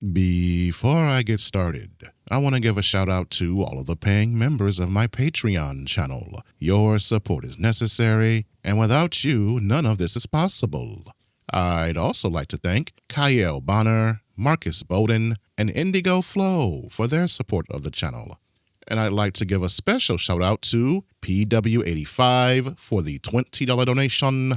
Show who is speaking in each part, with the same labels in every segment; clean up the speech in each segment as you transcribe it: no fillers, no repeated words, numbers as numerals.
Speaker 1: Before I get started, I want to give a shout out to all of the paying members of my Patreon channel. Your support is necessary, and without you, none of this is possible. I'd also like to thank Kyle Bonner, Marcus Bowden, and Indigo Flow for their support of the channel. And I'd like to give a special shout out to PW85 for the $20 donation.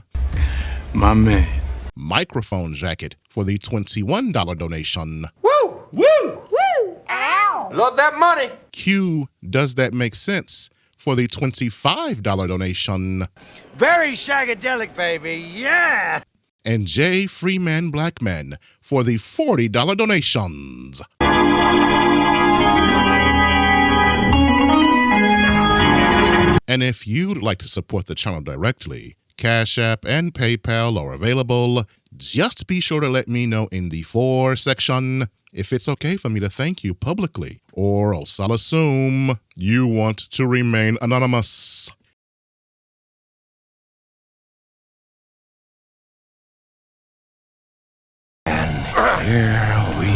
Speaker 2: My man.
Speaker 1: Microphone Jacket for the $21 donation.
Speaker 3: Woo! Woo! Woo! Ow! Love that money.
Speaker 1: Q, Does That Make Sense for the $25 donation.
Speaker 4: Very shagadelic, baby. Yeah!
Speaker 1: And J Freeman Blackman for the $40 donations. And if you'd like to support the channel directly, Cash App and PayPal are available. Just be sure to let me know in the For section if it's okay for me to thank you publicly, or else I'll assume you want to remain anonymous.
Speaker 2: Here we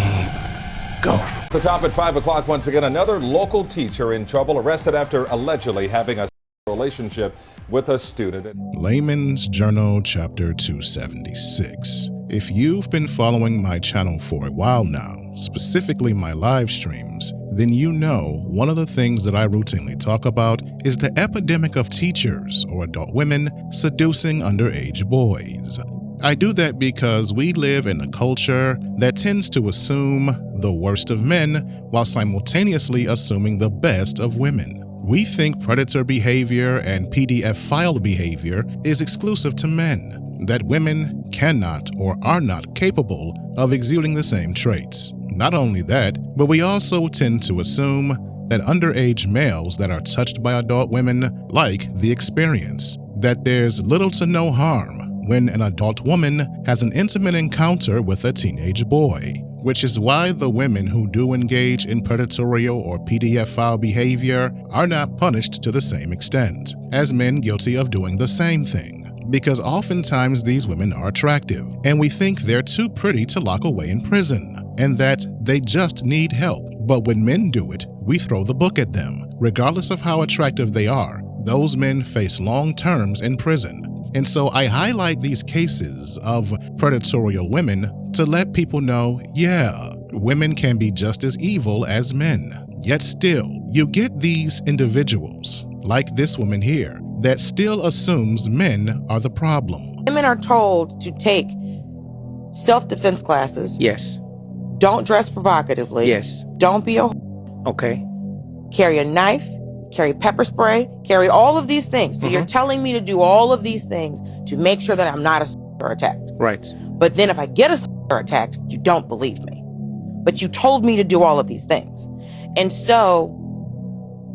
Speaker 2: go.
Speaker 5: The top at 5 o'clock once again, another local teacher in trouble, arrested after allegedly having a relationship with a student.
Speaker 1: Laymans Journal, Chapter 276. If you've been following my channel for a while now, specifically my live streams, then you know one of the things that I routinely talk about is the epidemic of teachers or adult women seducing underage boys. I do that because we live in a culture that tends to assume the worst of men while simultaneously assuming the best of women. We think predator behavior and PDF file behavior is exclusive to men, that women cannot or are not capable of exuding the same traits. Not only that, but we also tend to assume that underage males that are touched by adult women like the experience, that there's little to no harm when an adult woman has an intimate encounter with a teenage boy, which is why the women who do engage in predatorial or PDF file behavior are not punished to the same extent as men guilty of doing the same thing. Because oftentimes these women are attractive, and we think they're too pretty to lock away in prison, and that they just need help. But when men do it, we throw the book at them. Regardless of how attractive they are, those men face long terms in prison. And so I highlight these cases of predatorial women to let people know, yeah, women can be just as evil as men. Yet still, you get these individuals, like this woman here, that still assumes men are the problem.
Speaker 6: Women are told to take self-defense classes.
Speaker 2: Yes.
Speaker 6: Don't dress provocatively.
Speaker 2: Yes.
Speaker 6: Don't be a
Speaker 2: Okay.
Speaker 6: carry a knife, carry pepper spray, carry all of these things. So you're telling me to do all of these things to make sure that I'm not or attacked.
Speaker 2: Right.
Speaker 6: But then if I get or attacked, you don't believe me. But you told me to do all of these things. And so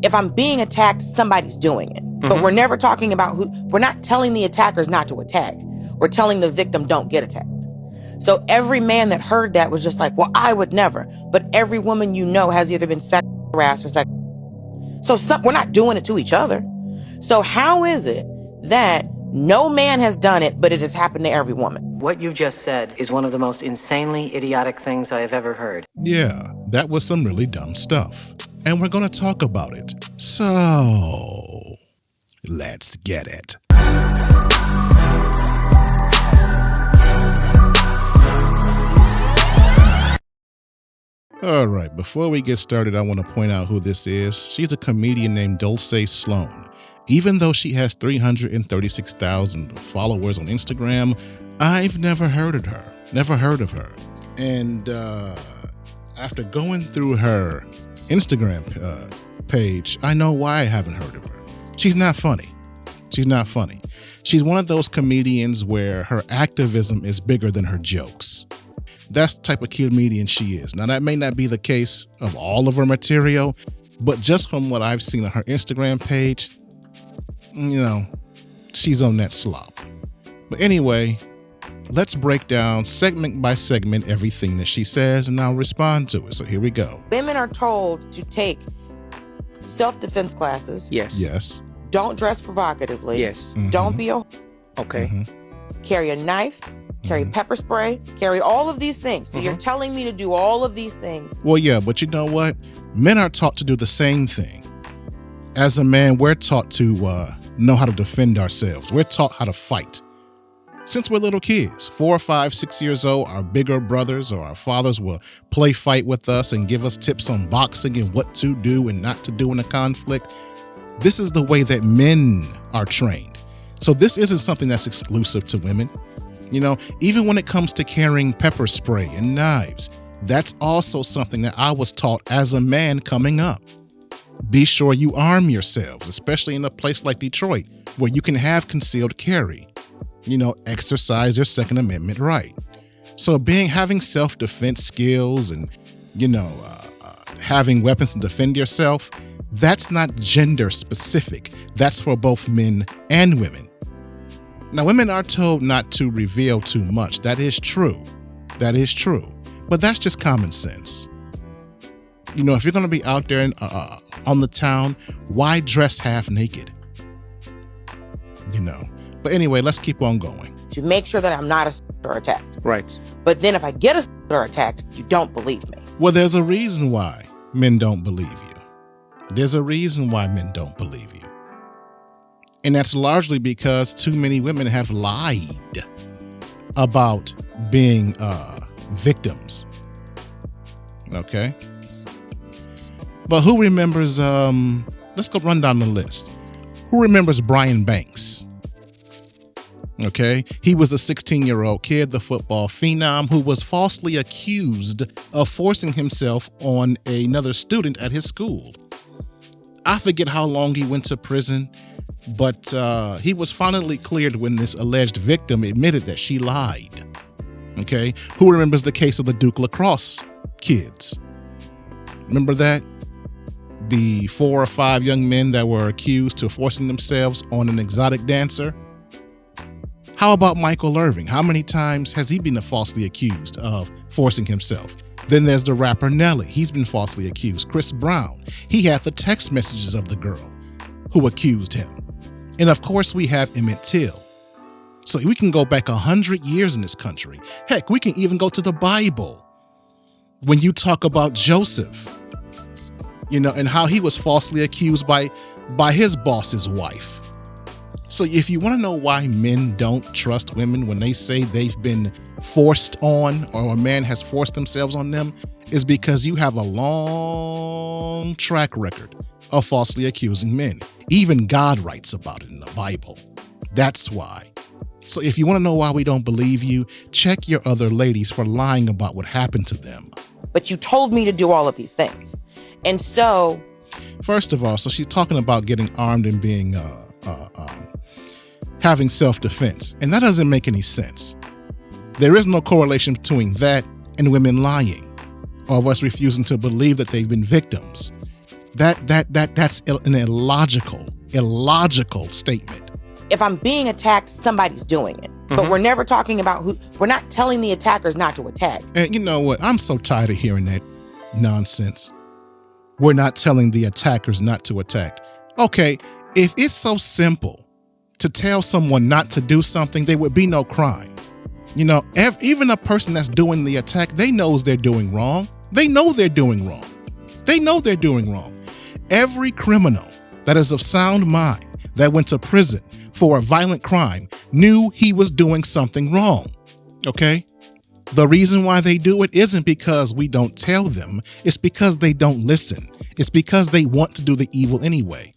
Speaker 6: if I'm being attacked, somebody's doing it. But we're never talking about who. We're not telling the attackers not to attack. We're telling the victim don't get attacked. So every man that heard that was just like, well, I would never. But every woman you know has either been sexually harassed or sexually. So we're not doing it to each other. So how is it that no man has done it, but it has happened to every woman?
Speaker 7: What you just said is one of the most insanely idiotic things I have ever heard.
Speaker 1: Yeah, that was some really dumb stuff. And we're going to talk about it. So, let's get it. All right, before we get started, I want to point out who this is. She's a comedian named Dulce Sloan. Even though she has 336,000 followers on Instagram, I've never heard of her. Never heard of her. And after going through her Instagram page, I know why I haven't heard of her. She's not funny. She's not funny. She's one of those comedians where her activism is bigger than her jokes. That's the type of comedian she is. Now, that may not be the case of all of her material, but just from what I've seen on her Instagram page, you know, she's on that slop. But anyway, let's break down segment by segment everything that she says, and I'll respond to it. So here we go.
Speaker 6: Women are told to take self-defense classes.
Speaker 2: Yes.
Speaker 1: Yes.
Speaker 6: Don't dress provocatively.
Speaker 2: Yes.
Speaker 6: Don't be a
Speaker 2: Okay.
Speaker 6: carry a knife, carry pepper spray, carry all of these things. So you're telling me to do all of these things.
Speaker 1: Well, yeah, but you know what? Men are taught to do the same thing. As a man, we're taught to know how to defend ourselves. We're taught how to fight. Since we're little kids, 4 or 5, 6 years old, our bigger brothers or our fathers will play fight with us and give us tips on boxing and what to do and not to do in a conflict. This is the way that men are trained. So this isn't something that's exclusive to women. You know, even when it comes to carrying pepper spray and knives, that's also something that I was taught as a man coming up. Be sure you arm yourselves, especially in a place like Detroit, where you can have concealed carry. You know, exercise your Second Amendment right. So having self-defense skills and, having weapons to defend yourself, that's not gender specific. That's for both men and women. Now, women are told not to reveal too much. That is true. That is true. But that's just common sense. You know, if you're going to be out there on the town, why dress half naked? You know. But anyway, let's keep on going.
Speaker 6: To make sure that I'm not a or attacked.
Speaker 2: Right.
Speaker 6: But then if I get a or attacked, you don't believe me.
Speaker 1: Well, there's a reason why men don't believe you. There's a reason why men don't believe you. And that's largely because too many women have lied about being victims. Okay? But who remembers, let's go run down the list. Who remembers Brian Banks? Okay? He was a 16-year-old kid, the football phenom, who was falsely accused of forcing himself on another student at his school. I forget how long he went to prison, but he was finally cleared when this alleged victim admitted that she lied. Okay? Who remembers the case of the Duke lacrosse kids? Remember that? The 4 or 5 young men that were accused of forcing themselves on an exotic dancer? How about Michael Irving? How many times has he been falsely accused of forcing himself? Then there's the rapper Nelly. He's been falsely accused. Chris Brown. He had the text messages of the girl who accused him. And of course, we have Emmett Till. So we can go back 100 years in this country. Heck, we can even go to the Bible. When you talk about Joseph, and how he was falsely accused by his boss's wife. So if you want to know why men don't trust women when they say they've been forced on or a man has forced themselves on them, is because you have a long track record of falsely accusing men. Even God writes about it in the Bible. That's why. So if you want to know why we don't believe you, check your other ladies for lying about what happened to them.
Speaker 6: But you told me to do all of these things. And so...
Speaker 1: First of all, so she's talking about getting armed and being... having self-defense. And that doesn't make any sense. There is no correlation between that and women lying, or of us refusing to believe that they've been victims. That's an illogical statement.
Speaker 6: If I'm being attacked, somebody's doing it. But we're never talking about who. We're not telling the attackers not to attack.
Speaker 1: And you know what? I'm so tired of hearing that nonsense. We're not telling the attackers not to attack. Okay, if it's so simple to tell someone not to do something, there would be no crime. Even a person that's doing the attack, they knows they're doing wrong. They know they're doing wrong. They know they're doing wrong. Every criminal that is of sound mind that went to prison for a violent crime knew he was doing something wrong. Okay? The reason why they do it isn't because we don't tell them. It's because they don't listen. It's because they want to do the evil anyway.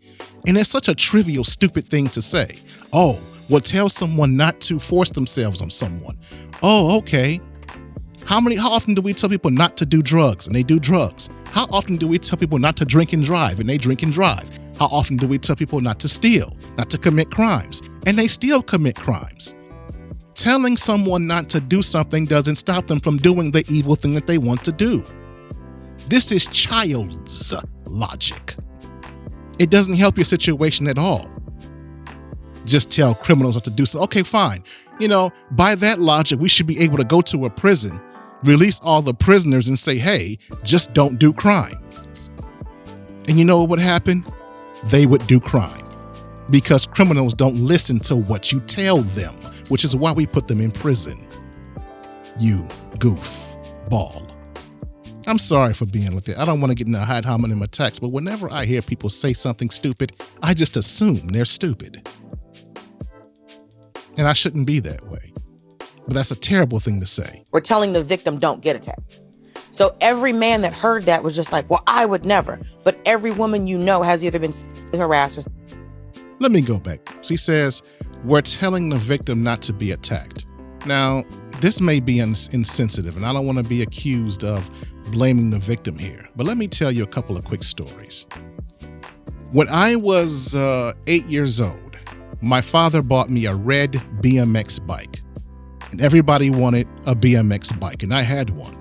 Speaker 1: And it's such a trivial, stupid thing to say. Oh, well, tell someone not to force themselves on someone. Oh, okay. How often do we tell people not to do drugs and they do drugs? How often do we tell people not to drink and drive and they drink and drive? How often do we tell people not to steal, not to commit crimes, and they still commit crimes? Telling someone not to do something doesn't stop them from doing the evil thing that they want to do. This is child's logic. It doesn't help your situation at all. Just tell criminals not to do so. Okay, fine. By that logic, we should be able to go to a prison, release all the prisoners and say, hey, just don't do crime. And you know what would happen? They would do crime because criminals don't listen to what you tell them, which is why we put them in prison. You goof ball. I'm sorry for being like that. I don't want to get into a ad hominem attacks, but whenever I hear people say something stupid, I just assume they're stupid. And I shouldn't be that way. But that's a terrible thing to say.
Speaker 6: We're telling the victim don't get attacked. So every man that heard that was just like, well, I would never. But every woman you know has either been harassed or...
Speaker 1: Let me go back. She says, we're telling the victim not to be attacked. Now, this may be insensitive, and I don't want to be accused of blaming the victim here. But let me tell you a couple of quick stories. When I was 8 years old, my father bought me a red BMX bike. And everybody wanted a BMX bike, and I had one.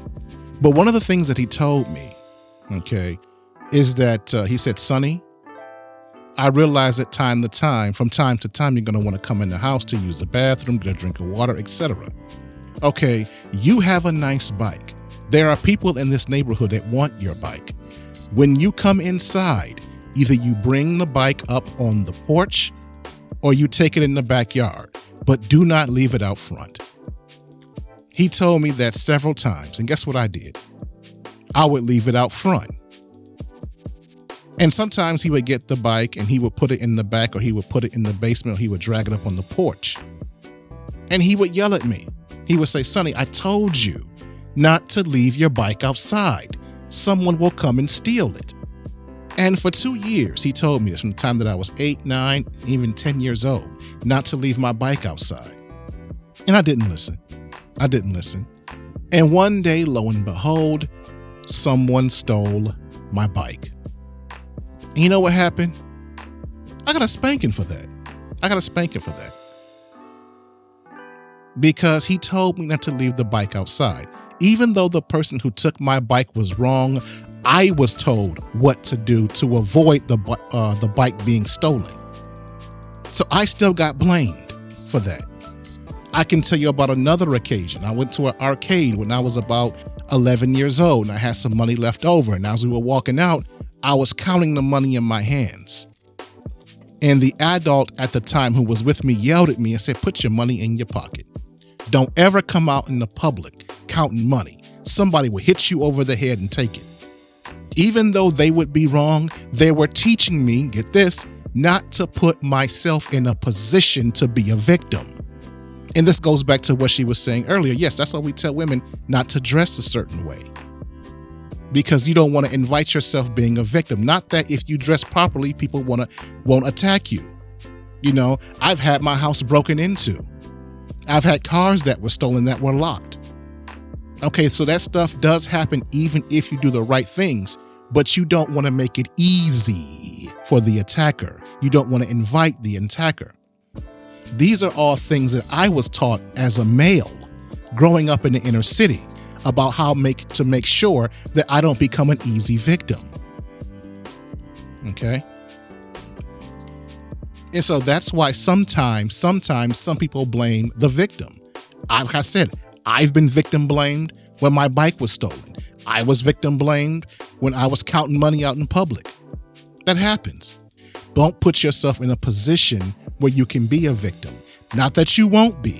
Speaker 1: But one of the things that he told me, okay, is that he said, Sonny, I realize that from time to time, you're going to want to come in the house to use the bathroom, get a drink of water, etc. Okay, you have a nice bike. There are people in this neighborhood that want your bike. When you come inside, either you bring the bike up on the porch or you take it in the backyard, but do not leave it out front. He told me that several times, and guess what I did? I would leave it out front. And sometimes he would get the bike and he would put it in the back, or he would put it in the basement, or he would drag it up on the porch. And he would yell at me. He would say, Sonny, I told you not to leave your bike outside. Someone will come and steal it. And for 2 years, he told me this, from the time that I was 8, 9, even 10 years old, not to leave my bike outside. And I didn't listen. And one day, lo and behold, someone stole my bike. And you know what happened? I got a spanking for that. Because he told me not to leave the bike outside. Even though the person who took my bike was wrong, I was told what to do to avoid the bike being stolen. So I still got blamed for that. I can tell you about another occasion. I went to an arcade when I was about 11 years old, and I had some money left over. And as we were walking out, I was counting the money in my hands. And the adult at the time who was with me yelled at me and said, put your money in your pocket. Don't ever come out in the public counting money. Somebody will hit you over the head and take it. Even though they would be wrong, they were teaching me, get this, not to put myself in a position to be a victim. And this goes back to what she was saying earlier. Yes, that's why we tell women not to dress a certain way, because you don't want to invite yourself being a victim. Not that if you dress properly, people won't attack you. You know, I've had my house broken into. I've had cars that were stolen that were locked. Okay, so that stuff does happen even if you do the right things, but you don't want to make it easy for the attacker. You don't want to invite the attacker. These are all things that I was taught as a male growing up in the inner city about how to make sure that I don't become an easy victim. Okay? And so that's why sometimes some people blame the victim. Like I said, I've been victim blamed when my bike was stolen. I was victim blamed when I was counting money out in public. That happens. Don't put yourself in a position where you can be a victim. Not that you won't be,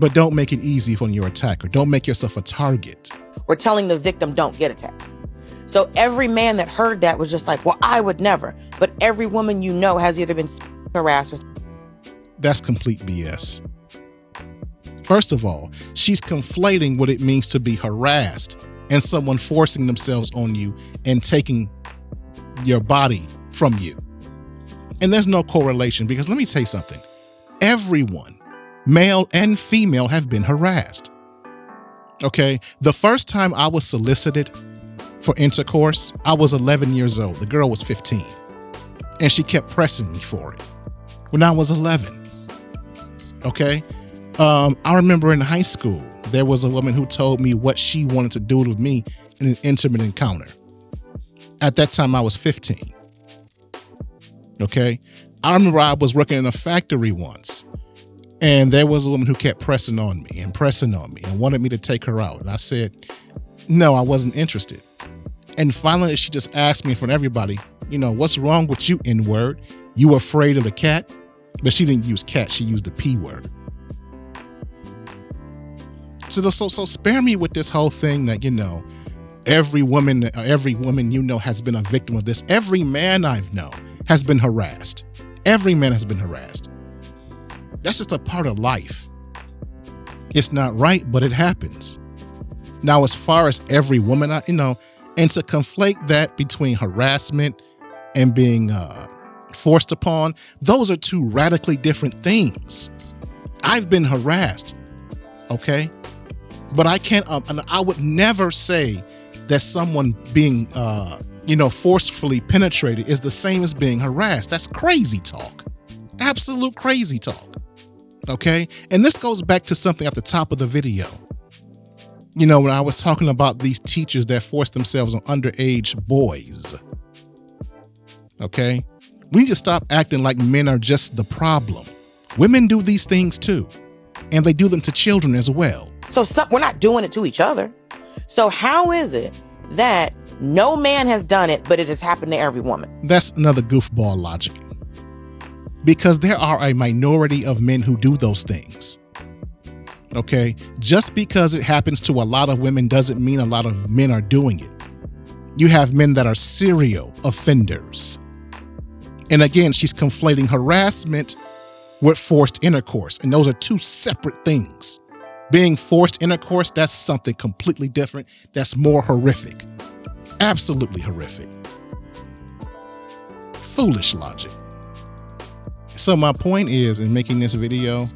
Speaker 1: but don't make it easy on your attacker. Don't make yourself a target.
Speaker 6: We're telling the victim don't get attacked. So every man that heard that was just like, well, I would never. But every woman you know has either been harassed or...
Speaker 1: That's complete BS. First of all, she's conflating what it means to be harassed and someone forcing themselves on you and taking your body from you. And there's no correlation, because let me tell you something. Everyone, male and female, have been harassed. Okay, the first time I was solicited for intercourse, I was 11 years old. The girl was 15. And she kept pressing me for it when I was 11. Okay, I remember in high school, there was a woman who told me what she wanted to do with me in an intimate encounter. At that time, I was 15. Okay, I remember I was working in a factory once, and there was a woman who kept pressing on me and wanted me to take her out. And I said, no, I wasn't interested. And finally, she just asked me in front of everybody, you know, what's wrong with you, N-word? You afraid of the cat? But she didn't use cat, she used the P word. So spare me with this whole thing that, every woman has been a victim of this. Every man I've known has been harassed. Every man has been harassed. That's just a part of life. It's not right, but it happens. Now, as far as every woman, and to conflate that between harassment and being forced upon, those are two radically different things. I've been harassed, okay? But I can't, I would never say that someone being, forcefully penetrated is the same as being harassed. That's crazy talk. Absolute crazy talk, okay? And this goes back to something at the top of the video. When I was talking about these teachers that force themselves on underage boys, okay? We need to stop acting like men are just the problem. Women do these things too, and they do them to children as well.
Speaker 6: So we're not doing it to each other. So how is it that no man has done it, but it has happened to every woman?
Speaker 1: That's another goofball logic. Because there are a minority of men who do those things. Okay? Just because it happens to a lot of women doesn't mean a lot of men are doing it. You have men that are serial offenders. And again, she's conflating harassment with forced intercourse. And those are two separate things. Being forced intercourse, that's something completely different. That's more horrific. Absolutely horrific. Foolish logic. So my point is, in making this video,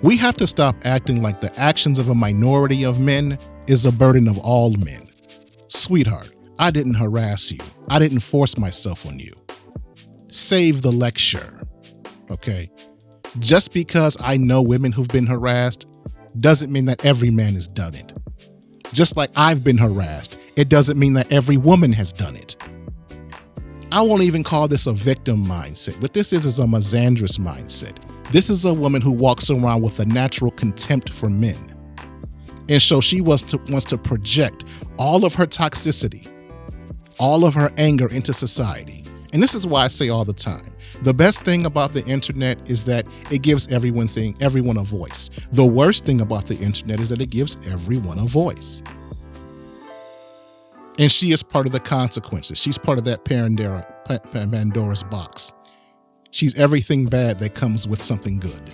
Speaker 1: we have to stop acting like the actions of a minority of men is a burden of all men. Sweetheart, I didn't harass you. I didn't force myself on you. Save the lecture, okay? Just because I know women who've been harassed doesn't mean that every man has done it. Just like I've been harassed, it doesn't mean that every woman has done it. I won't even call this a victim mindset. What this is a misandrist mindset. This is a woman who walks around with a natural contempt for men. And so she wants to project all of her toxicity, all of her anger into society. And this is why I say all the time, the best thing about the internet is that it gives everyone a voice. The worst thing about the internet is that it gives everyone a voice. And she is part of the consequences. She's part of that Pandora's box. She's everything bad that comes with something good.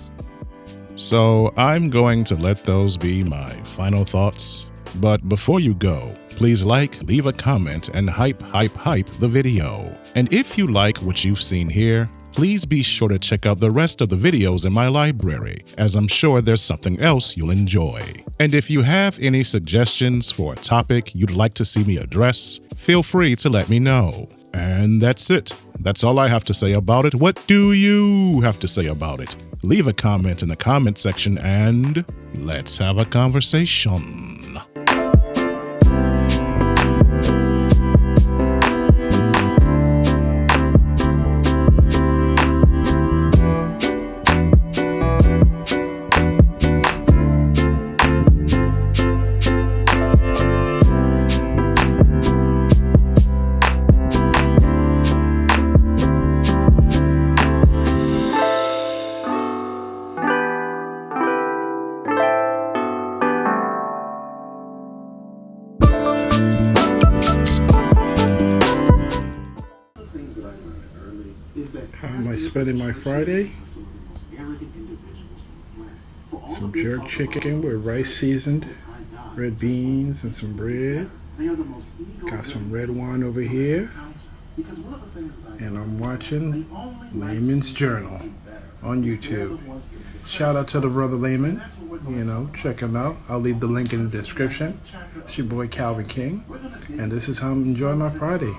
Speaker 1: So I'm going to let those be my final thoughts. But before you go, please leave a comment, and hype the video. And if you like what you've seen here, please be sure to check out the rest of the videos in my library, as I'm sure there's something else you'll enjoy. And if you have any suggestions for a topic you'd like to see me address, feel free to let me know. And that's it. That's all I have to say about it. What do you have to say about it? Leave a comment in the comment section and let's have a conversation.
Speaker 8: How am I spending my Friday? Some jerk chicken with rice seasoned, red beans and some bread. Got some red wine over here. And I'm watching Layman's Journal on YouTube. Shout out to the brother Layman. Check him out. I'll leave the link in the description. It's your boy Calvin King. And this is how I'm enjoying my Friday.